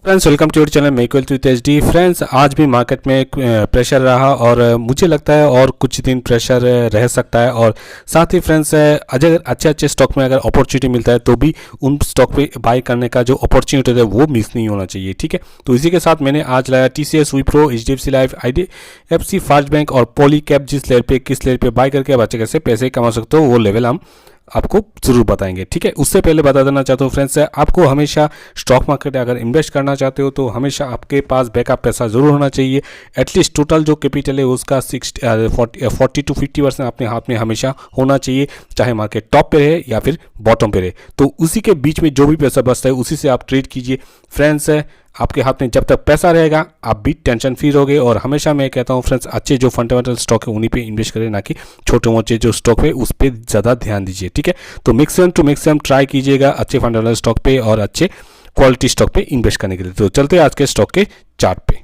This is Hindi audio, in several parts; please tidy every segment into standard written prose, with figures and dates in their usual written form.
Friends welcome to your channel make wealth with HD. Friends आज भी मार्केट में प्रेशर रहा और मुझे लगता है और कुछ दिन प्रेशर रह सकता है। और साथ ही फ्रेंड्स अगर अच्छे स्टॉक में अगर अपॉर्चुनिटी मिलता है तो भी उन स्टॉक पे बाय करने का जो अपॉर्चुनिटी है वो मिस नहीं होना चाहिए। ठीक है, तो इसी के साथ मैंने आज लाया TCS, Wipro, HDFC life, IDFC first bank और पॉली कैप। जिस लेवल पे किस लेवल पे बाय करके आप अच्छे कैसे पैसे कमा सकते हो वो लेवल हम आपको जरूर बताएंगे। ठीक है, उससे पहले बता देना चाहता हूँ फ्रेंड्स, आपको हमेशा स्टॉक मार्केट अगर इन्वेस्ट करना चाहते हो तो हमेशा आपके पास बैकअप पैसा जरूर होना चाहिए। एटलीस्ट टोटल जो कैपिटल है उसका 40 to 50% अपने हाथ में हमेशा होना चाहिए, चाहे मार्केट टॉप पे रहे या फिर बॉटम पे रहे। तो उसी के बीच में जो भी पैसा बचता है उसी से आप ट्रेड कीजिए। फ्रेंड्स आपके हाथ में जब तक पैसा रहेगा आप भी टेंशन फ्री रहोगे। और हमेशा मैं कहता हूँ फ्रेंड्स, अच्छे जो फंडामेंटल स्टॉक है उन्हीं पे इन्वेस्ट करें, ना कि छोटे मोटे जो स्टॉक है उस पर ज़्यादा ध्यान दीजिए। ठीक है, तो मैक्सिमम टू मैक्सिमम ट्राई कीजिएगा अच्छे फंडामेंटल स्टॉक पे और अच्छे क्वालिटी स्टॉक पे इन्वेस्ट करने के लिए। तो चलते हैं आज के स्टॉक के चार्ट पे।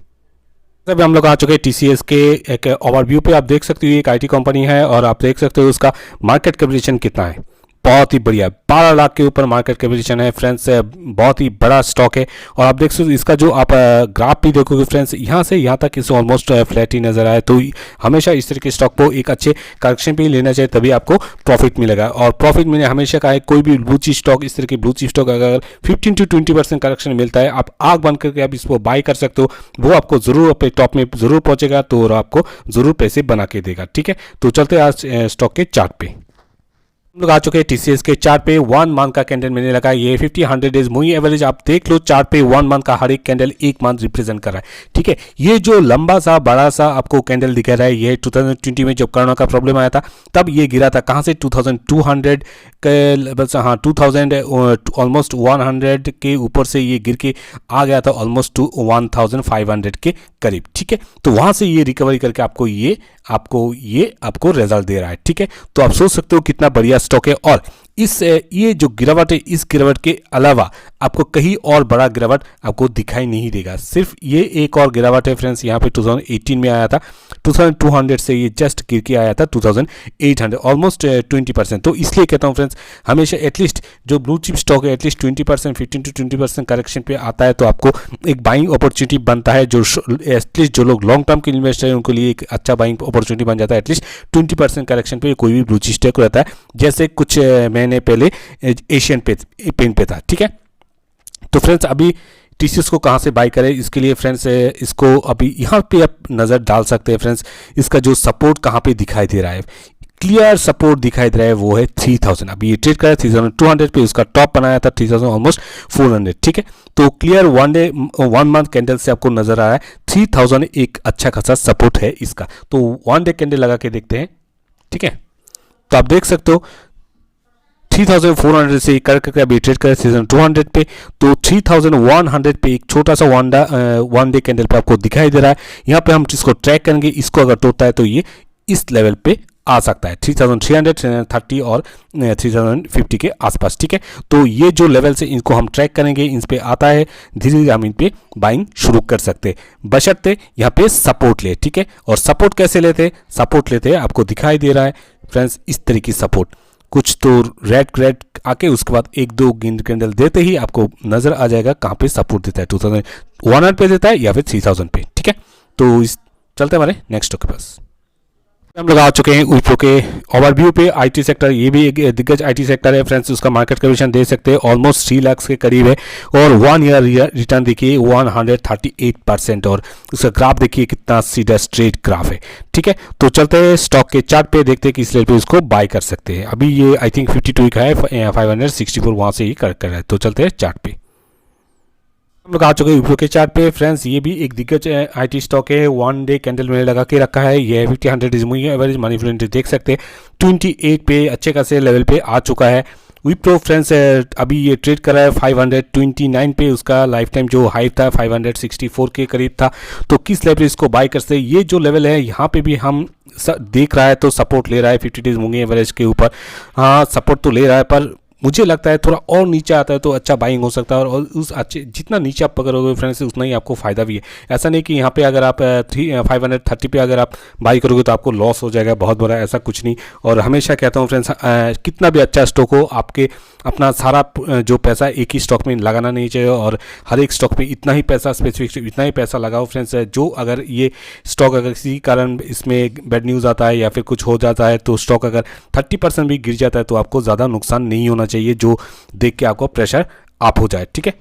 तब हम लोग आ चुके हैं TCS के एक ओवरव्यू पे। आप देख सकते हो ये एक IT कंपनी है और आप देख सकते हो उसका मार्केट कैपिटलाइजेशन कितना है, बहुत ही बढ़िया 12 लाख के ऊपर मार्केट कैपिटलाइजेशन है फ्रेंड्स। बहुत ही बड़ा स्टॉक है। और आप देख सकते हो इसका जो आप ग्राफ भी देखोगे फ्रेंड्स, यहाँ से यहाँ तक इसे ऑलमोस्ट फ्लैट ही नजर आए। तो हमेशा इस तरह के स्टॉक को एक अच्छे करेक्शन पे ही लेना चाहिए, तभी आपको प्रॉफिट मिलेगा। और प्रॉफिट मैंने हमेशा कहा है, कोई भी ब्लू चिप स्टॉक, इस तरह के ब्लू चिप स्टॉक अगर 15 to 20% करेक्शन मिलता है, आप आग बंद करके आप इसको बाय कर सकते हो, वो आपको जरूर अपने टॉप में जरूर पहुंचेगा, तो आपको जरूर पैसे बना के देगा। ठीक है, तो चलते हैं आज स्टॉक के चार्ट पे। हम लोग आ चुके हैं TCS के चार्ट पे। 1 मंथ का कैंडल मैंने लगा, ये 50-100 डेज मूविंग एवरेज आप देख लो चार्ट पे। 1 मंथ का हर एक कैंडल 1 मंथ रिप्रेजेंट कर रहा है। ठीक है, ये जो लंबा सा बड़ा सा आपको कैंडल दिखा रहा है, ये 2020 में जब कोरोना का प्रॉब्लम आया था तब ये गिरा था। कहाँ से? 2200 के बस, हाँ 2000 ऑलमोस्ट 100 के ऊपर से ये गिर के आ गया था ऑलमोस्ट टू 1500 के करीब। ठीक है, तो वहाँ से ये रिकवरी करके आपको आपको रिजल्ट दे रहा है। ठीक है, तो आप सोच सकते हो कितना बढ़िया स्टॉक है। और ये जो गिरावट है, इस गिरावट के अलावा आपको कहीं और बड़ा गिरावट आपको दिखाई नहीं देगा। सिर्फ ये एक और गिरावट है फ्रेंड्स, यहाँ पे 2018 में आया था 2200 से ये जस्ट गिर के आया था 2800, ऑलमोस्ट 20%। तो इसलिए कहता हूँ फ्रेंड्स, हमेशा एटलीस्ट जो ब्लू चिप स्टॉक है एटलीस्ट 20%, 15 to 20% करेक्शन पे आता है तो आपको एक बाइंग अपॉर्चुनिटी बनता है। जो एटलीस्ट जो लोग लॉन्ग टर्म के इन्वेस्टर हैं उनको लिए एक अच्छा बाइंग अपॉर्चुनिटी बन जाता है। एटलीस्ट 20% करेक्शन पे कोई भी ब्लू चिप स्टॉक रहता है, जैसे कुछ मैंने पहले एशियन पेंट पे था। ठीक है, तो फ्रेंड्स अभी TCS को कहाँ से बाय करें, इसके लिए फ्रेंड्स इसको अभी यहाँ पे आप नज़र डाल सकते हैं फ्रेंड्स। इसका जो सपोर्ट कहाँ पे दिखाई दे रहा है, क्लियर सपोर्ट दिखाई दे रहा है, वो है 3000। अभी ये ट्रेड कर रहा है 3200 पे, उसका टॉप बनाया था 3000 ऑलमोस्ट 400। ठीक है, तो क्लियर 1 मंथ कैंडल से आपको नजर आ रहा है 3000 एक अच्छा खासा सपोर्ट है इसका। तो 1 डे कैंडल लगा के देखते हैं। ठीक है, तो आप देख सकते हो 3400 से करके अभी ट्रेड कर 3200 पे, तो 3100 पे एक छोटा सा 1 डे कैंडल पे आपको दिखाई दे रहा है। यहाँ पे हम इसको ट्रैक करेंगे, इसको अगर टूटता है तो ये इस लेवल पे आ सकता है 3300, 330 और 3050 के आसपास। ठीक है, तो ये जो लेवल से इनको हम ट्रैक करेंगे, इन पे आता है धीरे धीरे हम इन पे बाइंग शुरू कर सकते हैं, बशर्ते यहाँ पे सपोर्ट ले। ठीक है, और सपोर्ट कैसे लेते? सपोर्ट लेते आपको दिखाई दे रहा है फ्रेंड्स इस तरह की सपोर्ट, कुछ तो रेड आके उसके बाद 1-2 कैंडल देते ही आपको नजर आ जाएगा कहाँ पे सपोर्ट देता है, 2100 पे देता है या फिर 3000 पे। ठीक है, तो चलते हमारे नेक्स्ट स्टॉक के पास। हम लोग आ चुके हैं विप्रो के ओवरव्यू पे। IT सेक्टर, ये भी एक दिग्गज IT सेक्टर है फ्रेंड्स। उसका मार्केट कैपिटलाइजेशन दे सकते हैं ऑलमोस्ट 3 लाख के करीब है और 1 ईयर रिटर्न देखिए 138%। और उसका ग्राफ देखिए कितना सीधा स्ट्रेट ग्राफ है। ठीक है, तो चलते हैं स्टॉक के चार्ट पे, देखते हैं कि इस लेवल पे इसको बाय कर सकते हैं। अभी ये आई थिंक 52 का है, 564 वहाँ से ही कर रहा है। तो चलते हैं चार्ट पे। हम लोग आ चुके हैं विप्रो के चार्ट पे फ्रेंड्स। ये भी एक दिग्गज IT स्टॉक है। 1 डे कैंडल में लगा के रखा है। ये 50-100 days moving average money flow देख सकते हैं 28 पे अच्छे खासे लेवल पे आ चुका है विप्रो फ्रेंड्स। अभी ये ट्रेड कर रहा है 529 पे, उसका लाइफ टाइम जो हाई था 564 के करीब था। तो किस लेवल इसको बाय कर सकते हैं? ये जो लेवल है यहाँ पे भी हम देख रहा है तो सपोर्ट ले रहा है 50 डेज मूविंग एवरेज के ऊपर। हाँ सपोर्ट तो ले रहा है, पर मुझे लगता है थोड़ा और नीचे आता है तो अच्छा बाइंग हो सकता है, और उस अच्छे जितना नीचे आप पकड़ोगे फ्रेंड्स उतना ही आपको फ़ायदा भी है। ऐसा नहीं कि यहाँ पे अगर आप 530 पे अगर आप बाई करोगे तो आपको लॉस हो जाएगा बहुत बड़ा, ऐसा कुछ नहीं। और हमेशा कहता हूँ फ्रेंड्स, कितना भी अच्छा स्टॉक हो, आपके अपना सारा जो पैसा एक ही स्टॉक में लगाना नहीं चाहिए, और हर एक स्टॉक में इतना ही पैसा स्पेसिफिक इतना ही पैसा लगाओ फ्रेंड्स। जो अगर ये स्टॉक अगर किसी कारण इसमें बैड न्यूज़ आता है या फिर कुछ हो जाता है तो स्टॉक अगर 30% भी गिर जाता है तो आपको ज़्यादा नुकसान नहीं होना चाहिए, जो देख के आपको प्रेशर अप हो जाए, ठीक है।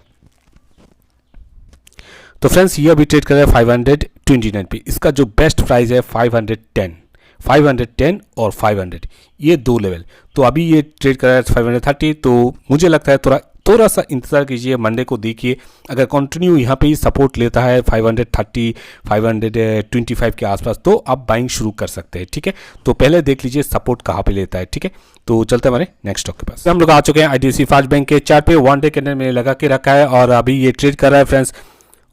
तो फ्रेंड्स ये अभी ट्रेड कर रहा है 529 पे, इसका जो बेस्ट प्राइस है 510 और 500, ये दो लेवल। तो अभी ये ट्रेड कर रहा है 530, तो मुझे लगता है थोड़ा सा इंतज़ार कीजिए, मंडे को देखिए। अगर कंटिन्यू यहाँ पे ही सपोर्ट लेता है 530 525 के आसपास तो आप बाइंग शुरू कर सकते हैं, ठीक है। तो पहले देख लीजिए सपोर्ट कहाँ पे लेता है, ठीक है। तो चलते हमारे नेक्स्ट स्टॉक के पास। हम लोग आ चुके हैं IDFC फास्ट बैंक के चार्ट पे, 1 डे कैंडल में लगा के रखा है और अभी ये ट्रेड कर रहा है फ्रेंड्स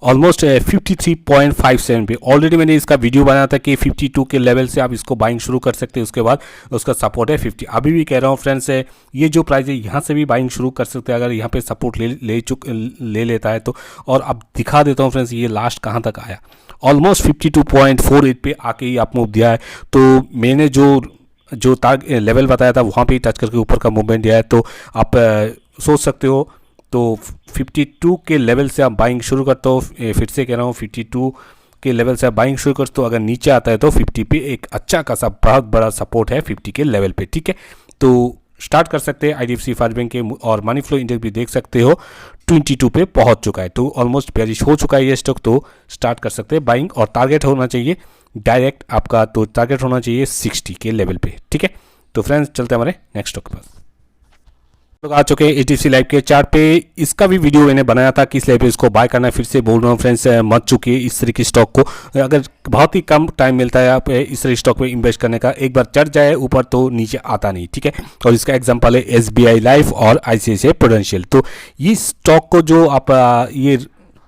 ऑलमोस्ट 53.57 पे। ऑलरेडी मैंने इसका वीडियो बनाया था कि 52 के लेवल से आप इसको बाइंग शुरू कर सकते हैं, उसके बाद उसका सपोर्ट है 50। अभी भी कह रहा हूँ फ्रेंड्स, ये जो प्राइस है यहाँ से भी बाइंग शुरू कर सकते हैं अगर यहाँ पे सपोर्ट ले लेता है तो। और अब दिखा देता हूँ फ्रेंड्स ये लास्ट कहाँ तक आया, ऑलमोस्ट 52.48 पे आके ही आप मूव दिया है। तो मैंने जो लेवल बताया था वहाँ पे टच करके ऊपर का मूवमेंट दिया है, तो आप सोच सकते हो तो 52 के लेवल से आप बाइंग शुरू करते हो। फिर से कह रहा हूँ 52 के लेवल से आप बाइंग शुरू करते हो, अगर नीचे आता है तो 50 पे एक अच्छा खासा बहुत बड़ा सपोर्ट है 50 के लेवल पे, ठीक है। तो स्टार्ट कर सकते हैं IDFC फास्ट बैंक के, और मनी फ्लो इंडेक्स भी देख सकते हो 22 पे पहुंच चुका है, तो ऑलमोस्ट बेरिश हो चुका है ये स्टॉक। तो स्टार्ट कर सकते हैं बाइंग, और टारगेट होना चाहिए डायरेक्ट आपका, तो टारगेट होना चाहिए 60 के लेवल पे, ठीक है। तो फ्रेंड्स चलते हैं हमारे नेक्स्ट स्टॉक के पास। लोग आ चुके हैं HDFC लाइफ के चार्ट पे, इसका भी वीडियो मैंने बनाया था किस लेवल पे इसको बाय करना है। फिर से बोल रहा हूँ फ्रेंड्स, मत चुकिए इस तरह की स्टॉक को। अगर बहुत ही कम टाइम मिलता है आप इस तरह स्टॉक पे इन्वेस्ट करने का, एक बार चढ़ जाए ऊपर तो नीचे आता नहीं, ठीक है। और इसका एग्जांपल है SBI लाइफ और ICICI प्रूडेंशियल। तो ये स्टॉक को जो आप ये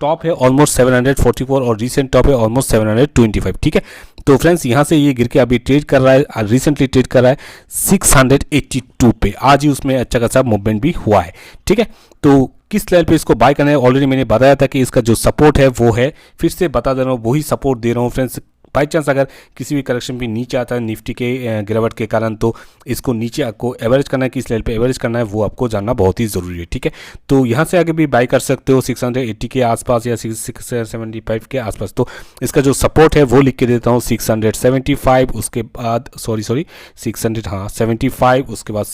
टॉप है ऑलमोस्ट 744 और रिसेंट टॉप है ऑलमोस्ट 725, ठीक है। तो फ्रेंड्स यहाँ से ये गिर के अभी ट्रेड कर रहा है, रिसेंटली ट्रेड कर रहा है 682 पे, आज ही उसमें अच्छा खासा मूवमेंट भी हुआ है, ठीक है। तो किस लेवल पे इसको बाय करना है ऑलरेडी मैंने बताया था कि इसका जो सपोर्ट है वो है, फिर से बता दे रहा हूँ वही सपोर्ट दे रहा हूँ फ्रेंड्स। बाई चांस अगर किसी भी करेक्शन भी नीचे आता है निफ्टी के गिरावट के कारण, तो इसको नीचे आपको एवरेज करना है, किस लेवल पे एवरेज करना है वो आपको जानना बहुत ही ज़रूरी है, ठीक है। तो यहाँ से आगे भी बाई कर सकते हो 680 के आसपास या 675 के आसपास। तो इसका जो सपोर्ट है वो लिख के देता हूँ 675, उसके बाद 675, उसके बाद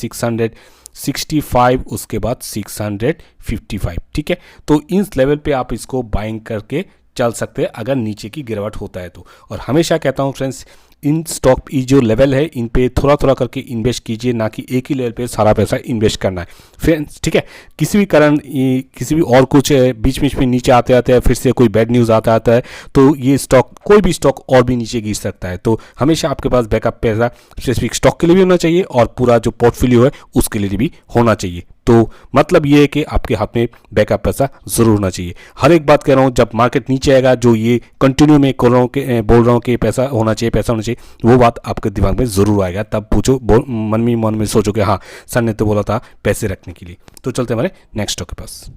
665, उसके बाद 655, ठीक है। तो इन लेवल पे आप इसको बाइंग करके चल सकते हैं अगर नीचे की गिरावट होता है तो। और हमेशा कहता हूँ फ्रेंड्स, इन स्टॉक ये जो लेवल है इन पे थोड़ा थोड़ा करके इन्वेस्ट कीजिए, ना कि एक ही लेवल पे सारा पैसा इन्वेस्ट करना है फ्रेंड्स, ठीक है। किसी भी कारण किसी भी और कुछ बीच बीच में नीचे आते आते हैं, फिर से कोई बैड न्यूज़ आता है तो ये स्टॉक कोई भी स्टॉक और भी नीचे गिर सकता है। तो हमेशा आपके पास बैकअप पैसा स्पेसिफिक स्टॉक के लिए भी होना चाहिए और पूरा जो पोर्टफोलियो है उसके लिए भी होना चाहिए। तो मतलब ये है कि आपके हाथ में बैकअप पैसा जरूर होना चाहिए। हर एक बात कह रहा हूँ, जब मार्केट नीचे आएगा जो ये कंटिन्यू में बोल रहा हूँ कि पैसा होना चाहिए, वो बात आपके दिमाग में जरूर आएगा। तब पूछो मन में सोचो कि हाँ सर ने तो बोला था पैसे रखने के लिए। तो चलते हमारे नेक्स्ट स्टॉक के पास।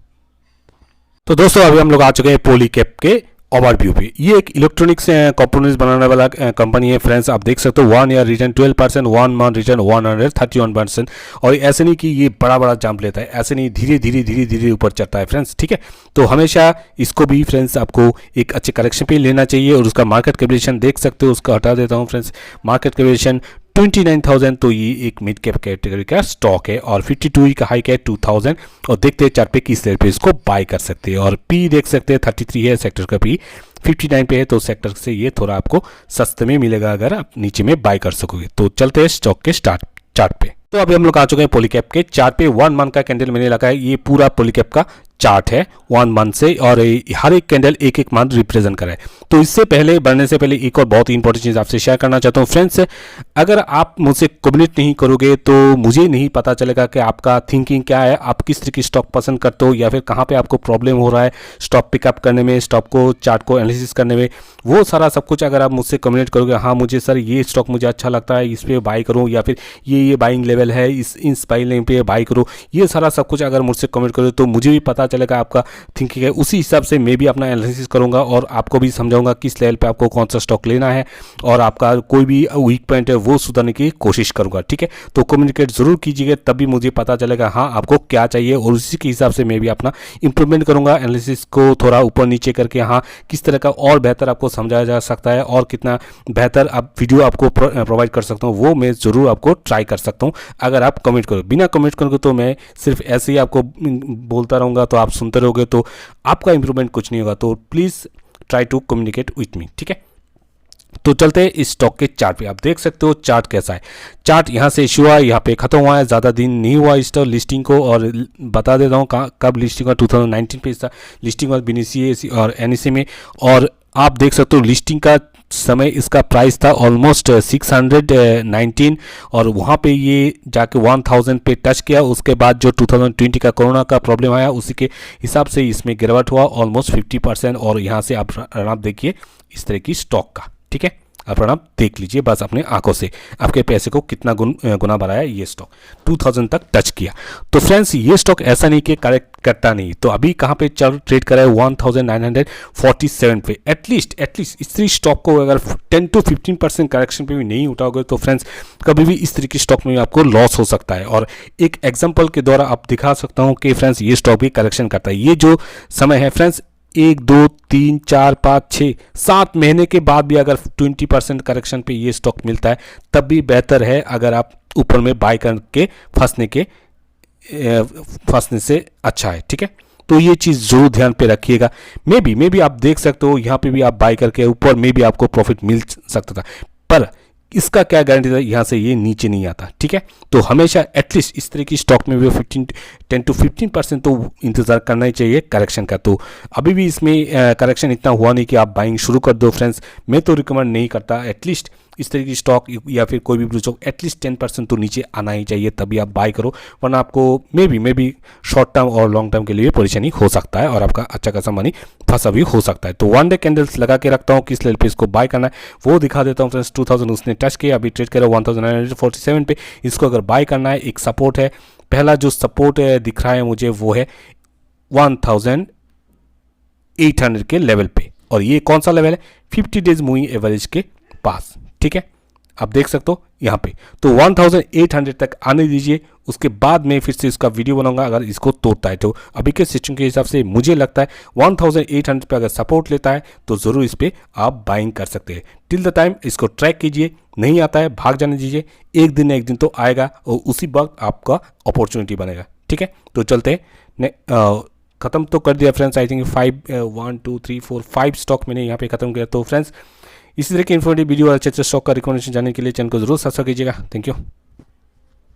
तो दोस्तों अभी हम लोग आ चुके हैं पॉलीकैब के ओवरव्यू पे। ये एक इलेक्ट्रॉनिक्स कंपोनेंट्स बनाने वाला कंपनी है फ्रेंड्स। आप देख सकते हो 1 ईयर रिटर्न 12%, 1 मंथ रिटर्न 131%। और ऐसे नहीं कि ये बड़ा जंप लेता है, ऐसे नहीं, धीरे धीरे ऊपर चढ़ता है फ्रेंड्स, ठीक है। तो हमेशा इसको भी फ्रेंड्स आपको एक अच्छे करेक्शन पे लेना चाहिए। और उसका मार्केट कैपिटलाइजेशन देख सकते हो, उसका हटा देता हूँ फ्रेंड्स, मार्केट कैपिटलाइजेशन 29,000। तो ये एक मिड कैप कैटेगरी का स्टॉक है और 52 का हाई है 2000। और देखते हैं चार्ट पे किस लेवल पे इसको बाय कर सकते हैं। और पी देख सकते हैं 33 है, सेक्टर का पी 59 पे है, तो सेक्टर से ये थोड़ा आपको सस्ते में मिलेगा अगर आप नीचे में बाय कर सकोगे। तो चलते हैं स्टॉक के चार्ट पे। तो अभी हम लोग आ चुके हैं पॉलीकैब के चार्ट पे। 1 मंथ का कैंडल मैंने लगा है, ये पूरा पॉलीकैब का चार्ट है 1 मंथ से, और हर एक कैंडल एक एक मंथ रिप्रेजेंट करे। तो इससे पहले बढ़ने से पहले एक और बहुत ही इंपॉर्टेंट चीज़ आपसे शेयर करना चाहता हूँ फ्रेंड्स, अगर आप मुझसे कम्युनिकेट नहीं करोगे तो मुझे नहीं पता चलेगा कि आपका थिंकिंग क्या है, आप किस तरह की स्टॉक पसंद करते हो, या फिर कहाँ पे आपको प्रॉब्लम हो रहा है स्टॉक पिकअप करने में, स्टॉक को चार्ट को एनालिसिस करने में। वो सारा सब कुछ अगर आप मुझसे कम्युनिकेट करोगे, हाँ मुझे सर ये स्टॉक मुझे अच्छा लगता है, इस पर बाई करूँ, या फिर ये बाइंग लेवल है, इस बाइंग लेवल पे बाई करो, ये सारा सब कुछ अगर मुझसे कमेंट करोगे तो मुझे भी पता चलेगा आपका थिंकिंग है। उसी हिसाब से मैं भी अपना एनालिसिस करूंगा और आपको भी समझाऊंगा किस लेवल पे आपको कौन सा स्टॉक लेना है, और आपका कोई भी वीक पॉइंट है वो सुधारने की कोशिश करूंगा। ठीक है, तो कम्युनिकेट जरूर कीजिएगा, तभी मुझे पता चलेगा हाँ आपको क्या चाहिए, और उसी के हिसाब से मैं भी अपना इंप्रूवमेंट करूंगा, एनालिसिस को थोड़ा ऊपर नीचे करके हाँ किस तरह का और बेहतर आपको समझाया जा सकता है, और कितना बेहतर आप वीडियो आपको प्रोवाइड कर सकता हूँ, वो मैं ज़रूर आपको ट्राई कर सकता हूँ अगर आप कमेंट करो। बिना कमेंट करोगे तो मैं सिर्फ ऐसे ही आपको बोलता रहूँगा, तो आप सुनते रहोगे तो आपका इंप्रूवमेंट कुछ नहीं होगा। तो please try to communicate with me. ठीक है, तो चलते हैं इस स्टॉक के चार्ट पे। आप देख सकते हो चार्ट कैसा है। चार्ट यहाँ से इशू हुआ, यहाँ पे खत्म हुआ है, ज़्यादा दिन नहीं हुआ इस लिस्टिंग को, और बता देता हूँ कब लिस्टिंग हुआ, 2019 पे इसका लिस्टिंग हुआ बीएसई और एनएसई में। और आप देख सकते हो लिस्टिंग का समय इसका प्राइस था ऑलमोस्ट 619, और वहाँ पे ये जाके 1000 पे टच किया। उसके बाद जो 2020 का कोरोना का प्रॉब्लम आया उसी के हिसाब से इसमें गिरावट हुआ ऑलमोस्ट 50%, और यहाँ से आप देखिए इस तरह की स्टॉक का। ठीक है, अपन आप देख लीजिए बस अपने आंखों से आपके पैसे को कितना गुना बढ़ाया ये स्टॉक, 2000 तक टच किया। तो फ्रेंड्स ये स्टॉक ऐसा नहीं कि करेक्ट करता नहीं, तो अभी कहाँ पे चल ट्रेड कर रहा है 1947 पे। एटलीस्ट इस तरह स्टॉक को अगर 10 to 15% करेक्शन पे भी नहीं उठाओगे तो फ्रेंड्स कभी भी इस तरह की स्टॉक में आपको लॉस हो सकता है। और एक एग्जाम्पल के द्वारा आप दिखा सकता हूँ कि फ्रेंड्स ये स्टॉक भी करेक्शन करता है। ये जो समय है फ्रेंड्स 1 2 3 4 5 6 7 महीने के बाद भी अगर 20% करेक्शन पे ये स्टॉक मिलता है तब भी बेहतर है अगर आप ऊपर में बाय करके फंसने से अच्छा है। ठीक है, तो ये चीज़ जरूर ध्यान पे रखिएगा। मे बी आप देख सकते हो यहाँ पे भी आप बाय करके ऊपर में भी आपको प्रॉफिट मिल सकता था, पर इसका क्या गारंटी था यहाँ से ये नीचे नहीं आता। ठीक है, तो हमेशा एटलीस्ट इस तरह की स्टॉक में भी 10 to 15% तो इंतजार करना ही चाहिए करेक्शन का। तो अभी भी इसमें करेक्शन इतना हुआ नहीं कि आप बाइंग शुरू कर दो फ्रेंड्स, मैं तो रिकमेंड नहीं करता। एटलीस्ट इस तरह की स्टॉक या फिर कोई भी ब्लू स्टॉक एटलीस्ट 10% तो नीचे आना ही चाहिए, तभी आप बाय करो, वरना आपको मे बी शॉर्ट टर्म और लॉन्ग टर्म के लिए परेशानी हो सकता है, और आपका अच्छा खासा मनी फंसा भी हो सकता है। तो 1 डे कैंडल्स लगा के रखता हूँ, किस लेवल पे इसको बाय करना है वो दिखा देता हूँ फ्रेंड्स। 2000 उसने टच किया, अभी ट्रेड करे 1947 पे। इसको अगर बाय करना है, एक सपोर्ट है, पहला जो सपोर्ट दिख रहा है मुझे वो है 1800 के लेवल पे, और ये कौन सा लेवल है 50 डेज मूविंग एवरेज के पास। ठीक है, आप देख सकते हो यहाँ पे, तो 1800 तक आने दीजिए, उसके बाद मैं फिर से इसका वीडियो बनाऊंगा अगर इसको तोड़ता है। तो अभी के सिस्टम के हिसाब से मुझे लगता है 1800 पे अगर सपोर्ट लेता है तो ज़रूर इस पर आप बाइंग कर सकते हैं। टिल द टाइम इसको ट्रैक कीजिए, नहीं आता है भाग जाने दीजिए, एक दिन न एक दिन तो आएगा और उसी वक्त आपका अपॉर्चुनिटी बनेगा। ठीक है, तो चलते हैं ख़त्म तो कर दिया फ्रेंड्स। आई थिंक 1 2 3 4 5 स्टॉक मैंने यहाँ पे ख़त्म किया। तो फ्रेंड्स इसी तरह की इन्फॉर्मेटिव वीडियो और अच्छे स्टॉक का रिकमेंडेशन जानने के लिए चैनल को जरूर सब्सक्राइब कीजिएगा। Thank you.